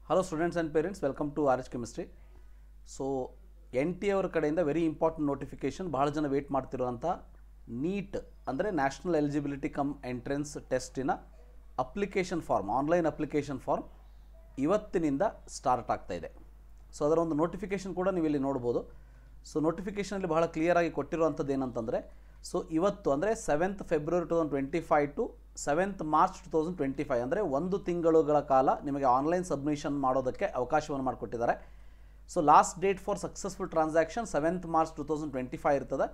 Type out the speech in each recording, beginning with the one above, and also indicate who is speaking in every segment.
Speaker 1: Hello students and parents, welcome to R H chemistry. So NTA ಅವರ ಕಡೆಯಿಂದ very important notification, ಭಾಳ ಜನ wait ಮಾಡ್ತಿರುವಂಥ ನೀಟ್ ಅಂದರೆ ನ್ಯಾಷನಲ್ ಎಲಿಜಿಬಿಲಿಟಿ ಕಮ್ ಎಂಟ್ರೆನ್ಸ್ ಟೆಸ್ಟಿನ application form, online application form ಇವತ್ತಿನಿಂದ start ಆಗ್ತಾ ಇದೆ. ಸೊ ಅದರ ಒಂದು ನೋಟಿಫಿಕೇಷನ್ ಕೂಡ ನೀವು ಇಲ್ಲಿ ನೋಡ್ಬೋದು. ಸೊ ನೋಟಿಫಿಕೇಷನಲ್ಲಿ ಬಹಳ ಕ್ಲಿಯರಾಗಿ ಕೊಟ್ಟಿರುವಂಥದ್ದು ಏನಂತಂದರೆ, ಸೊ ಇವತ್ತು ಅಂದರೆ 7th February 2025 to 7th March 2025 ಅಂದರೆ 1 ತಿಂಗಳುಗಳ ಕಾಲ ನಿಮಗೆ ಆನ್ಲೈನ್ ಸಬ್ಮಿಷನ್ ಮಾಡೋದಕ್ಕೆ ಅವಕಾಶವನ್ನು ಮಾಡಿಕೊಟ್ಟಿದ್ದಾರೆ. So last date for successful transaction 7th March 2025 ಇರ್ತದೆ.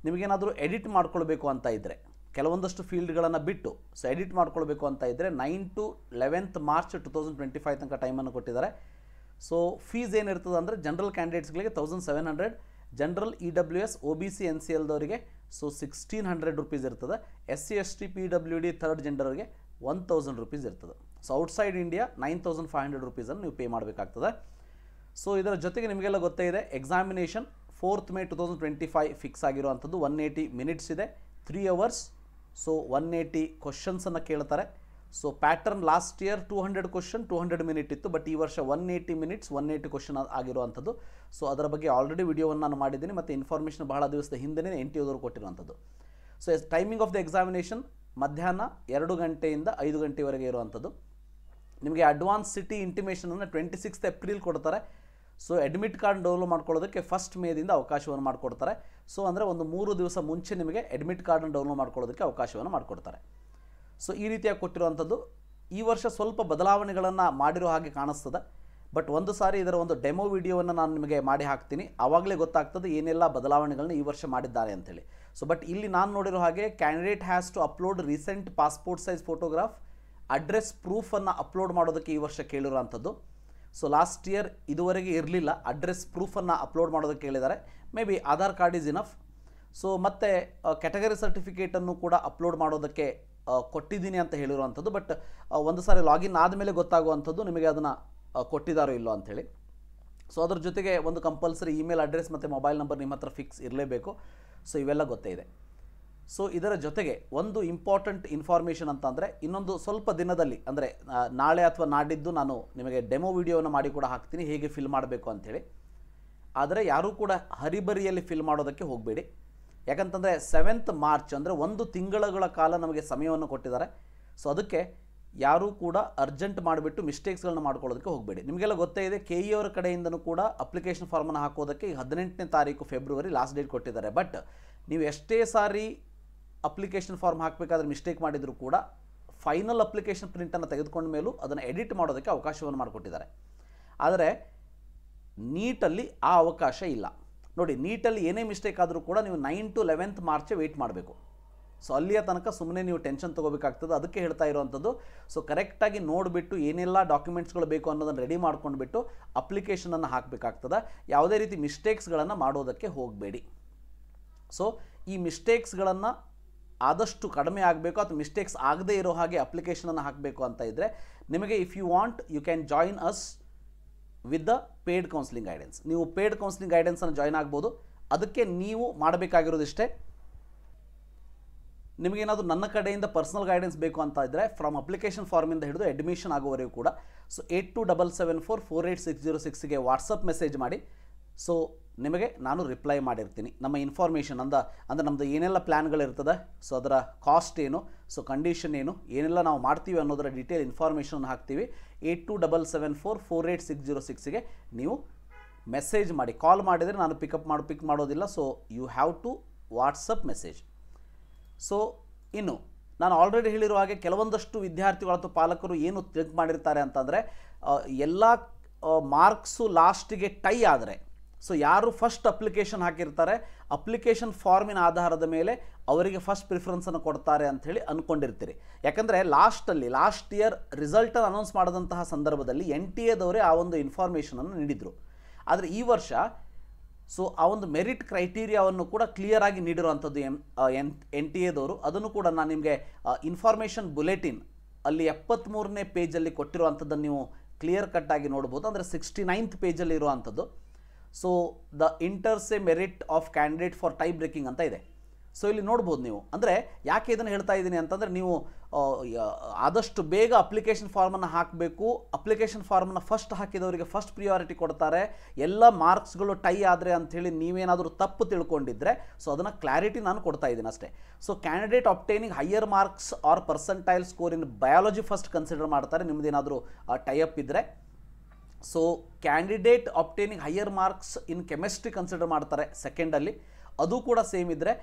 Speaker 1: ನಿಮಗೇನಾದರೂ ಎಡಿಟ್ ಮಾಡ್ಕೊಳ್ಬೇಕು ಅಂತ ಇದ್ದರೆ, ಕೆಲವೊಂದಷ್ಟು ಫೀಲ್ಡ್ಗಳನ್ನು ಬಿಟ್ಟು ಸೊ ಎಡಿಟ್ ಮಾಡ್ಕೊಳ್ಬೇಕು ಅಂತ ಇದ್ದರೆ 9 to 11th March 2025 ತನಕ ಟೈಮನ್ನು ಕೊಟ್ಟಿದ್ದಾರೆ. ಸೊ ಫೀಸ್ ಏನಿರ್ತದೆ ಅಂದರೆ ಜನರಲ್ ಕ್ಯಾಂಡಿಡೇಟ್ಸ್ಗಳಿಗೆ 1700, ಜನರಲ್ EWS OBC NCLದವರಿಗೆ ಸೊ 1600 ರೂಪೀಸ್ ಇರ್ತದೆ. SC ST PWD ಥರ್ಡ್ ಜೆಂಡರ್ಗೆ 1000 ರೂಪೀಸ್ ಇರ್ತದೆ. ಸೊ ಔಟ್ಸೈಡ್ ಇಂಡಿಯಾ 9500 ರೂಪೀಸನ್ನು ನೀವು ಪೇ ಮಾಡಬೇಕಾಗ್ತದೆ. ಸೊ ಇದರ ಜೊತೆಗೆ ನಿಮಗೆಲ್ಲ ಗೊತ್ತೇ ಇದೆ, ಎಕ್ಸಾಮಿನೇಷನ್ 4th May 2025 ಫಿಕ್ಸ್ ಆಗಿರುವಂಥದ್ದು. 180 ಮಿನಿಟ್ಸ್ ಇದೆ, 3 hours. ಸೊ 180 ಕ್ವಶನ್ಸನ್ನು ಕೇಳ್ತಾರೆ. So pattern last year 200 question 200 minute ಇತ್ತು, ಬಟ್ ಈ ವರ್ಷ 180 ಮಿನಿಟ್ಸ್ 180 ಕ್ವಶನ್ ಆಗಿರುವಂಥದ್ದು. ಸೊ ಅದರ ಬಗ್ಗೆ ಆಲ್ರೆಡಿ ವಿಡಿಯೋವನ್ನು ನಾನು ಮಾಡಿದ್ದೀನಿ, ಮತ್ತು ಇನ್ಫಾರ್ಮೇಷನ್ ಬಹಳ ದಿವಸದ ಹಿಂದೆ NTA ಕೊಟ್ಟಿರುವಂಥದ್ದು. So timing of the examination ಮಧ್ಯಾಹ್ನ 2 ಗಂಟೆಯಿಂದ 5 ಗಂಟೆವರೆಗೆ ಇರುವಂಥದ್ದು. ನಿಮಗೆ ಅಡ್ವಾನ್ಸ್ ಸಿಟಿ ಇಂಟಿಮೇಷನನ್ನು 26th April ಕೊಡ್ತಾರೆ. ಸೊ ಅಡ್ಮಿಟ್ ಕಾರ್ಡ್ ಡೌನ್ಲೋಡ್ ಮಾಡ್ಕೊಳ್ಳೋದಕ್ಕೆ 1st May ಅವಕಾಶವನ್ನು ಮಾಡಿಕೊಡ್ತಾರೆ. ಸೊ ಅಂದರೆ ಒಂದು 3 ದಿವಸ ಮುಂಚೆ ನಿಮಗೆ ಅಡ್ಮಿಟ್ ಕಾರ್ಡನ್ನು ಡೌನ್ಲೋಡ್ ಮಾಡ್ಕೊಳ್ಳೋದಕ್ಕೆ ಅವಕಾಶವನ್ನು ಮಾಡಿಕೊಡ್ತಾರೆ. ಸೊ ಈ ರೀತಿಯಾಗಿ ಕೊಟ್ಟಿರುವಂಥದ್ದು. ಈ ವರ್ಷ ಸ್ವಲ್ಪ ಬದಲಾವಣೆಗಳನ್ನು ಮಾಡಿರೋ ಹಾಗೆ ಕಾಣಿಸ್ತದೆ, ಬಟ್ ಒಂದು ಸಾರಿ ಇದರ ಒಂದು ಡೆಮೋ ವಿಡಿಯೋವನ್ನು ನಾನು ನಿಮಗೆ ಮಾಡಿ ಹಾಕ್ತೀನಿ, ಆವಾಗಲೇ ಗೊತ್ತಾಗ್ತದೆ ಏನೆಲ್ಲ ಬದಲಾವಣೆಗಳನ್ನ ಈ ವರ್ಷ ಮಾಡಿದ್ದಾರೆ ಅಂತೇಳಿ. ಸೊ ಬಟ್ ಇಲ್ಲಿ ನಾನು ನೋಡಿರೋ ಹಾಗೆ candidate has to upload recent passport size photograph, address ಪ್ರೂಫನ್ನು ಅಪ್ಲೋಡ್ ಮಾಡೋದಕ್ಕೆ ಈ ವರ್ಷ ಕೇಳಿರುವಂಥದ್ದು. ಸೊ ಲಾಸ್ಟ್ ಇಯರ್ ಇದುವರೆಗೆ ಇರಲಿಲ್ಲ, ಅಡ್ರೆಸ್ ಪ್ರೂಫನ್ನು ಅಪ್ಲೋಡ್ ಮಾಡೋದಕ್ಕೆ ಹೇಳಿದ್ದಾರೆ. May be Aadhaar card is enough. So ಮತ್ತು ಕ್ಯಾಟಗರಿ ಸರ್ಟಿಫಿಕೇಟನ್ನು ಕೂಡ ಅಪ್ಲೋಡ್ ಮಾಡೋದಕ್ಕೆ ಕೊಟ್ಟಿದ್ದೀನಿ ಅಂತ ಹೇಳಿರುವಂಥದ್ದು. ಬಟ್ ಒಂದು ಸಾರಿ ಲಾಗಿನ್ ಆದಮೇಲೆ ಗೊತ್ತಾಗುವಂಥದ್ದು ನಿಮಗೆ ಅದನ್ನು ಕೊಟ್ಟಿದ್ದಾರೋ ಇಲ್ಲೋ ಅಂಥೇಳಿ. ಸೊ ಅದ್ರ ಜೊತೆಗೆ ಒಂದು ಕಂಪಲ್ಸರಿ ಇಮೇಲ್ ಅಡ್ರೆಸ್ ಮತ್ತು ಮೊಬೈಲ್ ನಂಬರ್ ನಿಮ್ಮ ಹತ್ರ ಫಿಕ್ಸ್ ಇರಲೇಬೇಕು. ಸೊ ಇವೆಲ್ಲ ಗೊತ್ತೇ ಇದೆ. ಸೊ ಇದರ ಜೊತೆಗೆ ಒಂದು ಇಂಪಾರ್ಟೆಂಟ್ ಇನ್ಫಾರ್ಮೇಷನ್ ಅಂತ ಅಂದರೆ, ಇನ್ನೊಂದು ಸ್ವಲ್ಪ ದಿನದಲ್ಲಿ ಅಂದರೆ ನಾಳೆ ಅಥವಾ ನಾಡಿದ್ದು ನಾನು ನಿಮಗೆ ಡೆಮೋ ವಿಡಿಯೋವನ್ನು ಮಾಡಿ ಕೂಡ ಹಾಕ್ತೀನಿ, ಹೇಗೆ ಫಿಲ್ ಮಾಡಬೇಕು ಅಂಥೇಳಿ. ಆದರೆ ಯಾರೂ ಕೂಡ ಹರಿಬರಿಯಲ್ಲಿ ಫಿಲ್ ಮಾಡೋದಕ್ಕೆ ಹೋಗಬೇಡಿ. ಯಾಕಂತಂದರೆ 7th March ಅಂದರೆ 1 ತಿಂಗಳ ಕಾಲ ನಮಗೆ ಸಮಯವನ್ನು ಕೊಟ್ಟಿದ್ದಾರೆ. ಸೊ ಅದಕ್ಕೆ ಯಾರೂ ಕೂಡ ಅರ್ಜೆಂಟ್ ಮಾಡಿಬಿಟ್ಟು ಮಿಸ್ಟೇಕ್ಸ್ಗಳನ್ನ ಮಾಡ್ಕೊಳ್ಳೋದಕ್ಕೆ ಹೋಗಬೇಡಿ. ನಿಮಗೆಲ್ಲ ಗೊತ್ತೇ ಇದೆ, KE ಅವರ ಕಡೆಯಿಂದನೂ ಕೂಡ ಅಪ್ಲಿಕೇಶನ್ ಫಾರ್ಮನ್ನು ಹಾಕೋದಕ್ಕೆ 18ನೇ February ಲಾಸ್ಟ್ ಡೇಟ್ ಕೊಟ್ಟಿದ್ದಾರೆ. ಬಟ್ ನೀವು ಎಷ್ಟೇ ಸಾರಿ ಅಪ್ಲಿಕೇಶನ್ ಫಾರ್ಮ್ ಹಾಕಬೇಕಾದ್ರೆ ಮಿಸ್ಟೇಕ್ ಮಾಡಿದರೂ ಕೂಡ ಫೈನಲ್ ಅಪ್ಲಿಕೇಶನ್ ಪ್ರಿಂಟನ್ನು ತೆಗೆದುಕೊಂಡ ಮೇಲೂ ಅದನ್ನು ಎಡಿಟ್ ಮಾಡೋದಕ್ಕೆ ಅವಕಾಶವನ್ನು ಮಾಡಿಕೊಟ್ಟಿದ್ದಾರೆ. ಆದರೆ ನೀಟಲ್ಲಿ ಆ ಅವಕಾಶ ಇಲ್ಲ. ನೋಡಿ, ನೀಟಲ್ಲಿ ಏನೇ ಮಿಸ್ಟೇಕ್ ಆದರೂ ಕೂಡ ನೀವು 9 to 11th March ವೆಯ್ಟ್ ಮಾಡಬೇಕು. ಸೊ ಅಲ್ಲಿಯ ತನಕ ಸುಮ್ಮನೆ ನೀವು ಟೆನ್ಷನ್ ತೊಗೋಬೇಕಾಗ್ತದೆ. ಅದಕ್ಕೆ ಹೇಳ್ತಾ ಇರುವಂಥದ್ದು. ಸೊ ಕರೆಕ್ಟಾಗಿ ನೋಡಿಬಿಟ್ಟು ಏನೆಲ್ಲ ಡಾಕ್ಯುಮೆಂಟ್ಸ್ಗಳು ಬೇಕು ಅನ್ನೋದನ್ನು ರೆಡಿ ಮಾಡ್ಕೊಂಡ್ಬಿಟ್ಟು ಅಪ್ಲಿಕೇಶನನ್ನು ಹಾಕಬೇಕಾಗ್ತದೆ. ಯಾವುದೇ ರೀತಿ ಮಿಸ್ಟೇಕ್ಸ್ಗಳನ್ನು ಮಾಡೋದಕ್ಕೆ ಹೋಗಬೇಡಿ. ಸೊ ಈ ಮಿಸ್ಟೇಕ್ಸ್ಗಳನ್ನು ಆದಷ್ಟು ಕಡಿಮೆ ಆಗಬೇಕು, ಅಥವಾ ಮಿಸ್ಟೇಕ್ಸ್ ಆಗದೇ ಇರೋ ಹಾಗೆ ಅಪ್ಲಿಕೇಶನನ್ನು ಹಾಕಬೇಕು ಅಂತ ಇದ್ದರೆ ನಿಮಗೆ, if you want you can join us with the paid counselling guidance. ನೀವು ಪೇಯ್ಡ್ ಕೌನ್ಸಿಲಿಂಗ್ ಗೈಡೆನ್ಸನ್ನು ಜಾಯ್ನ್ ಆಗ್ಬೋದು. ಅದಕ್ಕೆ ನೀವು ಮಾಡಬೇಕಾಗಿರೋದಿಷ್ಟೇ, ನಿಮಗೇನಾದರೂ ನನ್ನ ಕಡೆಯಿಂದ ಪರ್ಸನಲ್ ಗೈಡೆನ್ಸ್ ಬೇಕು ಅಂತ ಇದ್ದರೆ ಫ್ರಮ್ ಅಪ್ಲಿಕೇಶನ್ ಫಾರ್ಮಿಂದ ಹಿಡಿದು ಅಡ್ಮಿಷನ್ ಆಗೋವರೆಗೂ ಕೂಡ ಸೊ 8277448606ಗೆ ವಾಟ್ಸಪ್ ಮೆಸೇಜ್ ಮಾಡಿ. ಸೊ ನಿಮಗೆ ನಾನು ರಿಪ್ಲೈ ಮಾಡಿರ್ತೀನಿ. ನಮ್ಮ ಇನ್ಫಾರ್ಮೇಷನ್ ಅಂದರೆ ನಮ್ಮದು ಏನೆಲ್ಲ ಪ್ಲ್ಯಾನ್ಗಳಿರ್ತದೆ, ಸೊ ಅದರ ಕಾಸ್ಟ್ ಏನು, ಸೊ ಕಂಡೀಷನ್ ಏನು, ಏನೆಲ್ಲ ನಾವು ಮಾಡ್ತೀವಿ ಅನ್ನೋದರ ಡೀಟೇಲ್ ಇನ್ಫಾರ್ಮೇಷನ್ ಹಾಕ್ತೀವಿ. 8277448606ಗೆ ನೀವು ಮೆಸೇಜ್ ಮಾಡಿ. ಕಾಲ್ ಮಾಡಿದರೆ ನಾನು ಪಿಕ್ ಮಾಡೋದಿಲ್ಲ. So you have to WhatsApp message. So ಇನ್ನು ನಾನು ಆಲ್ರೆಡಿ ಹೇಳಿರೋ ಹಾಗೆ ಕೆಲವೊಂದಷ್ಟು ವಿದ್ಯಾರ್ಥಿಗಳು ಅಥವಾ ಪಾಲಕರು ಏನು ಥಿಂಕ್ ಮಾಡಿರ್ತಾರೆ ಅಂತಂದರೆ, ಎಲ್ಲ ಮಾರ್ಕ್ಸು ಲಾಸ್ಟಿಗೆ ಟೈ ಆದರೆ, ಸೊ ಯಾರು ಫಸ್ಟ್ ಅಪ್ಲಿಕೇಶನ್ ಹಾಕಿರ್ತಾರೆ ಅಪ್ಲಿಕೇಶನ್ ಫಾರ್ಮಿನ ಆಧಾರದ ಮೇಲೆ ಅವರಿಗೆ ಫಸ್ಟ್ ಪ್ರಿಫರೆನ್ಸನ್ನು ಕೊಡ್ತಾರೆ ಅಂಥೇಳಿ ಅಂದ್ಕೊಂಡಿರ್ತೀರಿ. ಯಾಕಂದರೆ ಲಾಸ್ಟ್ ಇಯರ್ ರಿಸಲ್ಟನ್ನು ಅನೌನ್ಸ್ ಮಾಡಿದಂತಹ ಸಂದರ್ಭದಲ್ಲಿ NTAದವರೇ ಆ ಒಂದು ಇನ್ಫಾರ್ಮೇಷನನ್ನು ನೀಡಿದರು. ಆದರೆ ಈ ವರ್ಷ ಸೊ ಆ ಒಂದು ಮೆರಿಟ್ ಕ್ರೈಟೀರಿಯಾವನ್ನು ಕೂಡ ಕ್ಲಿಯರ್ ಆಗಿ ನೀಡಿರುವಂಥದ್ದು NTAದವರು. ಅದನ್ನು ಕೂಡ ನಾನು ನಿಮಗೆ ಇನ್ಫಾರ್ಮೇಷನ್ ಬುಲೆಟಿನ್ ಅಲ್ಲಿ 73ನೇ ಪೇಜಲ್ಲಿ ಕೊಟ್ಟಿರುವಂಥದ್ದನ್ನು ನೀವು ಕ್ಲಿಯರ್ ಕಟ್ಟಾಗಿ ನೋಡ್ಬೋದು. ಅಂದರೆ 69th ಪೇಜಲ್ಲಿ ಇರುವಂಥದ್ದು. So the inter se merit of candidate for tie breaking ಅಂತ ಇದೆ. ಸೊ ಇಲ್ಲಿ ನೋಡ್ಬೋದು ನೀವು. ಅಂದರೆ ಯಾಕೆ ಇದನ್ನು ಹೇಳ್ತಾ ಇದ್ದೀನಿ ಅಂತಂದರೆ, ನೀವು ಆದಷ್ಟು ಬೇಗ ಅಪ್ಲಿಕೇಶನ್ ಫಾರ್ಮನ್ನು ಹಾಕಬೇಕು. ಅಪ್ಲಿಕೇಶನ್ ಫಾರ್ಮನ್ನು ಫಸ್ಟ್ ಹಾಕಿದವರಿಗೆ ಫಸ್ಟ್ ಪ್ರಿಯಾರಿಟಿ ಕೊಡ್ತಾರೆ. ಎಲ್ಲ ಮಾರ್ಕ್ಸ್ಗಳು ಟೈ ಆದರೆ ಅಂಥೇಳಿ ನೀವೇನಾದರೂ ತಪ್ಪು ತಿಳ್ಕೊಂಡಿದ್ರೆ ಸೊ ಅದನ್ನು ಕ್ಲಾರಿಟಿ ನಾನು ಕೊಡ್ತಾ ಇದ್ದೀನಿ ಅಷ್ಟೇ. So candidate obtaining higher marks or percentile score in biology first consider ಮಾಡ್ತಾರೆ, ನಿಮ್ಮದೇನಾದರೂ ಟೈಅಪ್ ಇದ್ದರೆ. So candidate obtaining higher marks in chemistry consider ಮಾಡ್ತಾರೆ ಸೆಕೆಂಡಲ್ಲಿ, ಅದು ಕೂಡ ಸೇಮ್ ಇದ್ದರೆ.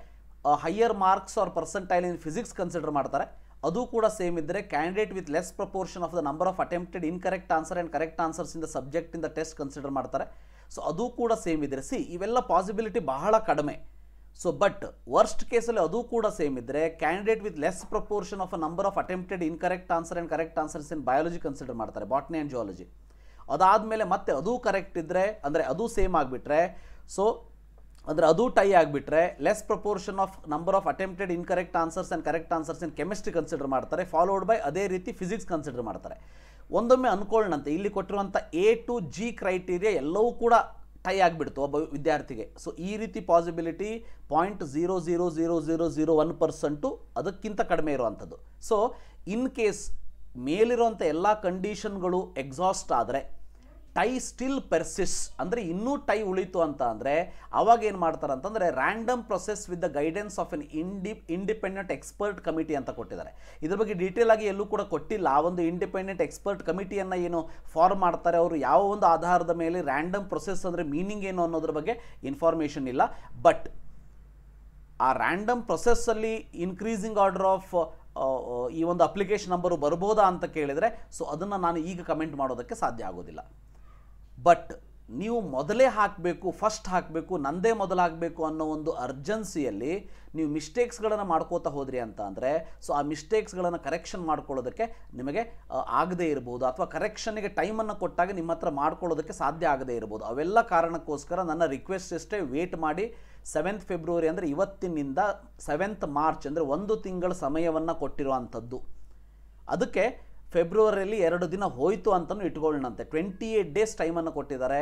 Speaker 1: Higher marks or percentile in physics consider ಮಾಡ್ತಾರೆ, ಅದು ಕೂಡ ಸೇಮ್ ಇದ್ದರೆ. Candidate with less proportion of the number of attempted incorrect answer and correct answers in the subject in the test consider ಮಾಡ್ತಾರೆ. ಸೊ ಅದು ಕೂಡ same ಇದ್ದರೆ. ಇವೆಲ್ಲ possibility ಬಹಳ ಕಡಿಮೆ. ಸೊ ಬಟ್ ವರ್ಸ್ಟ್ ಕೇಸಲ್ಲಿ ಅದು ಕೂಡ ಸೇಮ್ ಇದ್ದರೆ candidate with less proportion of a number of attempted incorrect answer and correct answers in biology consider ಮಾಡ್ತಾರೆ, ಬಾಟ್ನಿ ಆ್ಯಂಡ್ ಜಿಯಾಲಜಿ. ಅದಾದಮೇಲೆ ಮತ್ತೆ ಅದು ಕರೆಕ್ಟ್ ಇದ್ದರೆ, ಅಂದರೆ ಅದು ಸೇಮ್ ಆಗಿಬಿಟ್ರೆ, ಸೊ ಅಂದರೆ ಅದು ಟೈ ಆಗಿಬಿಟ್ರೆ less proportion of number of attempted incorrect answers and correct answers in chemistry consider ಮಾಡ್ತಾರೆ, ಫಾಲೋಡ್ ಬೈ ಅದೇ ರೀತಿ ಫಿಸಿಕ್ಸ್ ಕನ್ಸಿಡರ್ ಮಾಡ್ತಾರೆ. ಒಂದೊಮ್ಮೆ ಅನ್ಕೊಳ್ಳೋಣಂತೆ ಇಲ್ಲಿ ಕೊಟ್ಟಿರುವಂಥ A to G ಕ್ರೈಟೀರಿಯಾ ಎಲ್ಲವೂ ಕೂಡ ಟೈ ಆಗಿಬಿಡ್ತು ಒಬ್ಬ ವಿದ್ಯಾರ್ಥಿಗೆ. ಸೊ ಈ ರೀತಿ ಪಾಸಿಬಿಲಿಟಿ 0.00001% ಅದಕ್ಕಿಂತ ಕಡಿಮೆ ಇರುವಂಥದ್ದು. ಸೊ ಇನ್ ಕೇಸ್ ಮೇಲಿರುವಂಥ ಎಲ್ಲ ಕಂಡೀಷನ್ಗಳು ಎಕ್ಸಾಸ್ಟ್ ಆದರೆ ಟೈ ಸ್ಟಿಲ್ ಪರ್ಸಿಸ್, ಅಂದರೆ ಇನ್ನೂ ಟೈ ಉಳಿತು ಅಂತ ಅಂದರೆ ಅವಾಗ ಏನು ಮಾಡ್ತಾರೆ ಅಂತಂದರೆ random process with the guidance of N independent expert committee ಅಂತ ಕೊಟ್ಟಿದ್ದಾರೆ. ಇದ್ರ ಬಗ್ಗೆ ಡೀಟೇಲ್ ಆಗಿ ಎಲ್ಲೂ ಕೂಡ ಕೊಟ್ಟಿಲ್ಲ. ಆ ಒಂದು ಇಂಡಿಪೆಂಡೆಂಟ್ ಎಕ್ಸ್ಪರ್ಟ್ ಕಮಿಟಿಯನ್ನು ಏನು ಫಾರ್ಮ್ ಮಾಡ್ತಾರೆ, ಅವರು ಯಾವ ಒಂದು ಆಧಾರದ ಮೇಲೆ ರ್ಯಾಂಡಮ್ ಪ್ರೊಸೆಸ್ ಅಂದರೆ ಮೀನಿಂಗ್ ಏನು ಅನ್ನೋದ್ರ ಬಗ್ಗೆ ಇನ್ಫಾರ್ಮೇಷನ್ ಇಲ್ಲ. ಬಟ್ ಆ ರ್ಯಾಂಡಮ್ ಪ್ರೊಸೆಸ್ಸಲ್ಲಿ ಇನ್ಕ್ರೀಸಿಂಗ್ ಆರ್ಡರ್ ಆಫ್ ಈ ಒಂದು ಅಪ್ಲಿಕೇಶನ್ ನಂಬರು ಬರ್ಬೋದಾ ಅಂತ ಕೇಳಿದರೆ ಸೊ ಅದನ್ನು ನಾನು ಈಗ ಕಮೆಂಟ್ ಮಾಡೋದಕ್ಕೆ ಸಾಧ್ಯ ಆಗೋದಿಲ್ಲ. ಬಟ್ ನೀವು ಮೊದಲೇ ಹಾಕಬೇಕು, ಫಸ್ಟ್ ಹಾಕಬೇಕು, ನಂದೇ ಮೊದಲು ಹಾಕಬೇಕು ಅನ್ನೋ ಒಂದು ಅರ್ಜೆನ್ಸಿಯಲ್ಲಿ ನೀವು ಮಿಸ್ಟೇಕ್ಸ್ಗಳನ್ನು ಮಾಡ್ಕೋತಾ ಹೋದ್ರಿ ಅಂತ ಅಂದರೆ ಸೊ ಆ ಮಿಸ್ಟೇಕ್ಸ್ಗಳನ್ನು ಕರೆಕ್ಷನ್ ಮಾಡ್ಕೊಳ್ಳೋದಕ್ಕೆ ನಿಮಗೆ ಆಗದೇ ಇರ್ಬೋದು, ಅಥವಾ ಕರೆಕ್ಷನ್ಗೆ ಟೈಮನ್ನು ಕೊಟ್ಟಾಗ ನಿಮ್ಮ ಹತ್ರ ಮಾಡ್ಕೊಳ್ಳೋದಕ್ಕೆ ಸಾಧ್ಯ ಆಗದೇ ಇರ್ಬೋದು. ಅವೆಲ್ಲ ಕಾರಣಕ್ಕೋಸ್ಕರ ನನ್ನ ರಿಕ್ವೆಸ್ಟ್ ಇಷ್ಟೇ, ವೇಟ್ ಮಾಡಿ. 7th ಫೆಬ್ರವರಿ ಅಂದರೆ ಇವತ್ತಿನಿಂದ 7th ಮಾರ್ಚ್ ಅಂದರೆ 1 ತಿಂಗಳ ಸಮಯವನ್ನು ಕೊಟ್ಟಿರುವಂಥದ್ದು. ಅದಕ್ಕೆ ಫೆಬ್ರವರಿಯಲ್ಲಿ 2 ದಿನ ಹೋಯಿತು ಅಂತಲೂ ಇಟ್ಕೊಳ್ಳೋಣಂತೆ. 28 ಡೇಸ್ ಟೈಮನ್ನು ಕೊಟ್ಟಿದ್ದಾರೆ.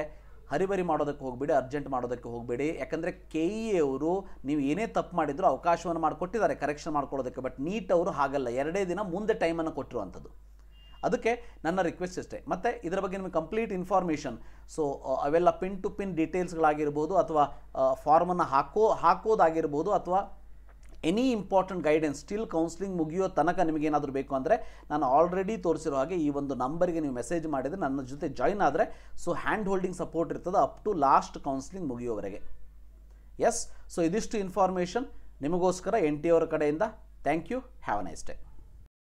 Speaker 1: ಹರಿಬರಿ ಮಾಡೋದಕ್ಕೆ ಹೋಗಬೇಡಿ, ಅರ್ಜೆಂಟ್ ಮಾಡೋದಕ್ಕೆ ಹೋಗಬೇಡಿ. ಯಾಕಂದರೆ KE ಅವರು ನೀವು ಏನೇ ತಪ್ಪು ಮಾಡಿದ್ರು ಅವಕಾಶವನ್ನು ಮಾಡಿಕೊಟ್ಟಿದ್ದಾರೆ ಕರೆಕ್ಷನ್ ಮಾಡ್ಕೊಳ್ಳೋದಕ್ಕೆ. ಬಟ್ ನೀಟ್ ಅವರು ಹಾಗಲ್ಲ, 2 ದಿನ ಮುಂದೆ ಟೈಮನ್ನು ಕೊಟ್ಟಿರುವಂಥದ್ದು. ಅದಕ್ಕೆ ನನ್ನ ರಿಕ್ವೆಸ್ಟ್ ಇಷ್ಟೇ. ಮತ್ತು ಇದರ ಬಗ್ಗೆ ನಿಮಗೆ ಕಂಪ್ಲೀಟ್ ಇನ್ಫಾರ್ಮೇಷನ್, ಸೊ ಅವೆಲ್ಲ ಪಿನ್ ಟು ಪಿನ್ ಡೀಟೇಲ್ಸ್ಗಳಾಗಿರ್ಬೋದು, ಅಥವಾ ಫಾರ್ಮನ್ನು ಹಾಕೋದಾಗಿರ್ಬೋದು, ಅಥವಾ any important guidance still counselling ಮುಗಿಯೋ ತನಕ ನಿಮಗೇನಾದರೂ ಬೇಕು ಅಂದರೆ ನಾನು ಆಲ್ರೆಡಿ ತೋರಿಸಿರೋ ಹಾಗೆ ಈ ಒಂದು ನಂಬರ್ಗೆ ನೀವು ಮೆಸೇಜ್ ಮಾಡಿದರೆ ನನ್ನ ಜೊತೆ ಜಾಯ್ನ್ ಆದರೆ ಸೊ ಹ್ಯಾಂಡ್ ಹೋಲ್ಡಿಂಗ್ ಸಪೋರ್ಟ್ ಇರ್ತದೆ ಅಪ್ ಟು ಲಾಸ್ಟ್ ಕೌನ್ಸಿಲಿಂಗ್ ಮುಗಿಯೋವರೆಗೆ. ಎಸ್, ಸೊ ಇದಿಷ್ಟು ಇನ್ಫಾರ್ಮೇಷನ್ ನಿಮಗೋಸ್ಕರ NTA ಅವರ ಕಡೆಯಿಂದ. Thank you, have a nice day.